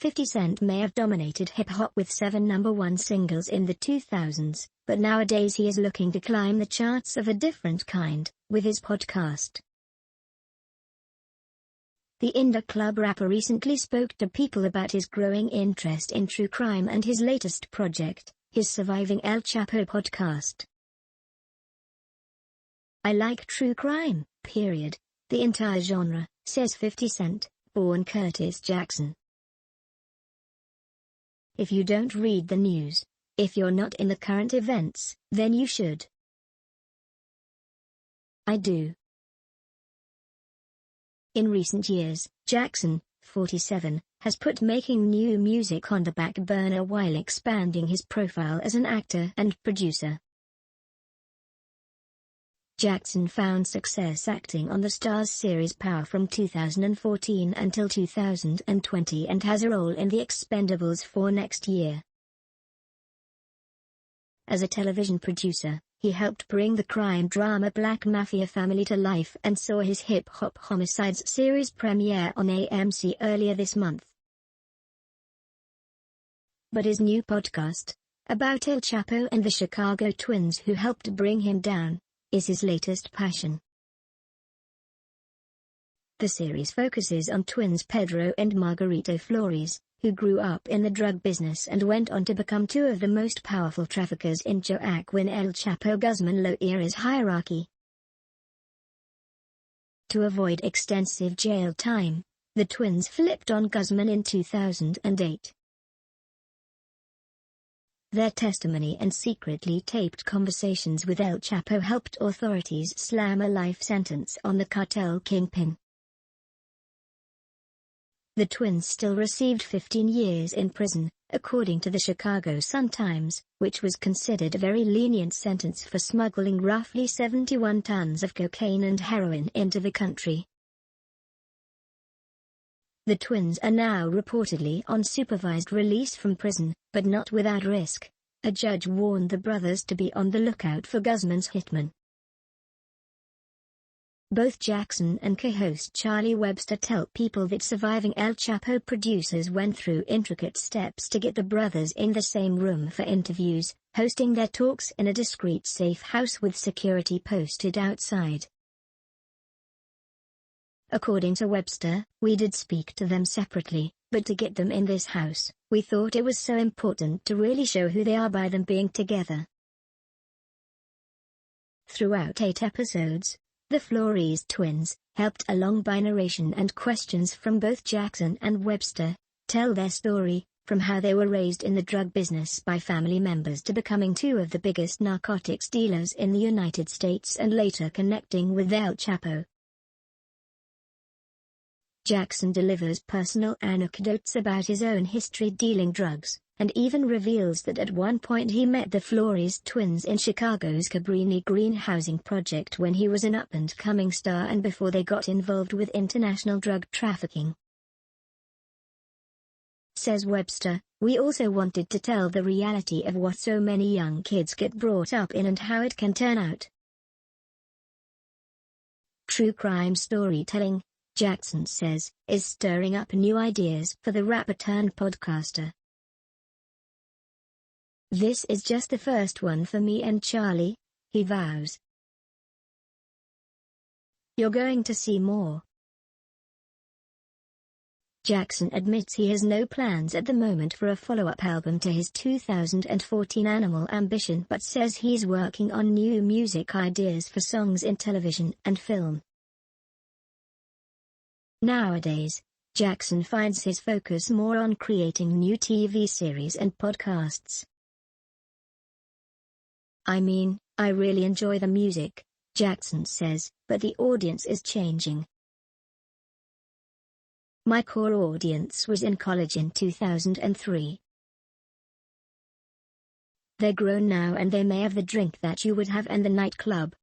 50 Cent may have dominated hip-hop with 7 #1 singles in the 2000s, but nowadays he is looking to climb the charts of a different kind, with his podcast. The Indie Club rapper recently spoke to people about his growing interest in true crime and his latest project, his Surviving El Chapo podcast. "I like true crime, period. The entire genre," says 50 Cent, born Curtis Jackson. "If you don't read the news, if you're not in the current events, then you should." "I do." In recent years, Jackson, 47, has put making new music on the back burner while expanding his profile as an actor and producer. Jackson found success acting on the Starz series Power from 2014 until 2020 and has a role in The Expendables 4 next year. As a television producer, he helped bring the crime drama Black Mafia Family to life and saw his hip-hop Homicides series premiere on AMC earlier this month. But his new podcast, about El Chapo and the Chicago twins who helped bring him down, is his latest passion. The series focuses on twins Pedro and Margarito Flores, who grew up in the drug business and went on to become two of the most powerful traffickers in Joaquin El Chapo Guzman Loera's hierarchy. To avoid extensive jail time, the twins flipped on Guzman in 2008. Their testimony and secretly taped conversations with El Chapo helped authorities slam a life sentence on the cartel kingpin. The twins still received 15 years in prison, according to the Chicago Sun-Times, which was considered a very lenient sentence for smuggling roughly 71 tons of cocaine and heroin into the country. The twins are now reportedly on supervised release from prison, but not without risk. A judge warned the brothers to be on the lookout for Guzman's hitman. Both Jackson and co-host Charlie Webster tell people that Surviving El Chapo producers went through intricate steps to get the brothers in the same room for interviews, hosting their talks in a discreet safe house with security posted outside. According to Webster, "We did speak to them separately, but to get them in this house, we thought it was so important to really show who they are by them being together." Throughout 8 episodes, the Flores twins, helped along by narration and questions from both Jackson and Webster, tell their story, from how they were raised in the drug business by family members to becoming two of the biggest narcotics dealers in the United States and later connecting with El Chapo. Jackson delivers personal anecdotes about his own history dealing drugs, and even reveals that at one point he met the Flores twins in Chicago's Cabrini Green housing project when he was an up-and-coming star and before they got involved with international drug trafficking. Says Webster, "We also wanted to tell the reality of what so many young kids get brought up in and how it can turn out." True crime storytelling, Jackson says, is stirring up new ideas for the rapper-turned-podcaster. "This is just the first one for me and Charlie," he vows. "You're going to see more." Jackson admits he has no plans at the moment for a follow-up album to his 2014 Animal Ambition, but says he's working on new music ideas for songs in television and film. Nowadays, Jackson finds his focus more on creating new TV series and podcasts. "I mean, I really enjoy the music," Jackson says, "but the audience is changing. My core audience was in college in 2003. They're grown now and they may have the drink that you would have and the nightclub,